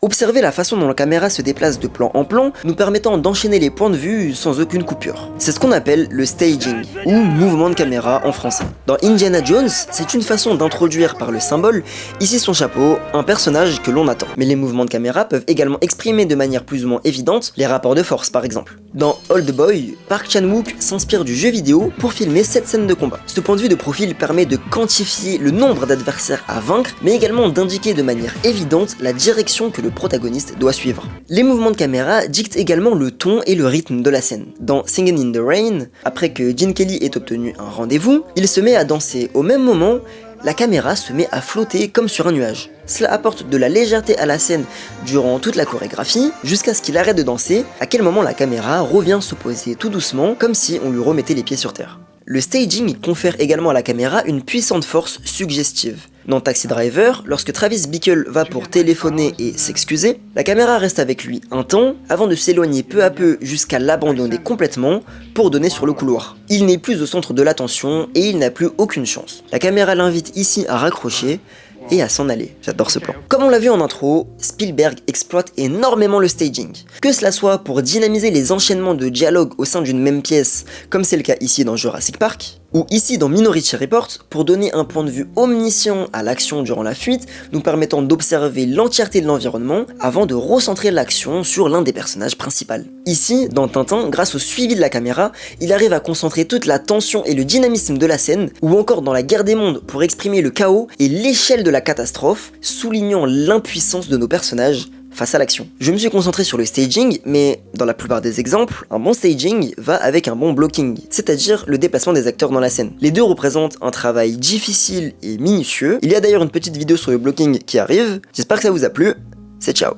Observez la façon dont la caméra se déplace de plan en plan, nous permettant d'enchaîner les points de vue sans aucune coupure. C'est ce qu'on appelle le staging, ou mouvement de caméra en français. Dans Indiana Jones, c'est une façon d'introduire par le symbole, ici son chapeau, un personnage que l'on attend. Mais les mouvements de caméra peuvent également exprimer de manière plus ou moins évidente les rapports de force par exemple. Dans Old Boy, Park Chan-wook s'inspire du jeu vidéo pour filmer cette scène de combat. Ce point de vue de profil permet de quantifier le nombre d'adversaires à vaincre, mais également d'indiquer de manière évidente la direction que le protagoniste doit suivre. Les mouvements de caméra dictent également le ton et le rythme de la scène. Dans Singin' in the Rain, après que Gene Kelly ait obtenu un rendez-vous, il se met à danser au même moment. La caméra se met à flotter comme sur un nuage. Cela apporte de la légèreté à la scène durant toute la chorégraphie, jusqu'à ce qu'il arrête de danser, à quel moment la caméra revient se poser tout doucement, comme si on lui remettait les pieds sur terre. Le staging confère également à la caméra une puissante force suggestive. Dans Taxi Driver, lorsque Travis Bickle va pour téléphoner et s'excuser, la caméra reste avec lui un temps avant de s'éloigner peu à peu jusqu'à l'abandonner complètement pour donner sur le couloir. Il n'est plus au centre de l'attention et il n'a plus aucune chance. La caméra l'invite ici à raccrocher et à s'en aller. J'adore ce plan. Comme on l'a vu en intro, Spielberg exploite énormément le staging. Que cela soit pour dynamiser les enchaînements de dialogue au sein d'une même pièce, comme c'est le cas ici dans Jurassic Park, ou ici dans Minority Report, pour donner un point de vue omniscient à l'action durant la fuite, nous permettant d'observer l'entièreté de l'environnement avant de recentrer l'action sur l'un des personnages principaux. Ici, dans Tintin, grâce au suivi de la caméra, il arrive à concentrer toute la tension et le dynamisme de la scène, ou encore dans La Guerre des Mondes pour exprimer le chaos et l'échelle de la catastrophe, soulignant l'impuissance de nos personnages face à l'action. Je me suis concentré sur le staging, mais dans la plupart des exemples, un bon staging va avec un bon blocking, c'est-à-dire le déplacement des acteurs dans la scène. Les deux représentent un travail difficile et minutieux. Il y a d'ailleurs une petite vidéo sur le blocking qui arrive. J'espère que ça vous a plu. C'est ciao.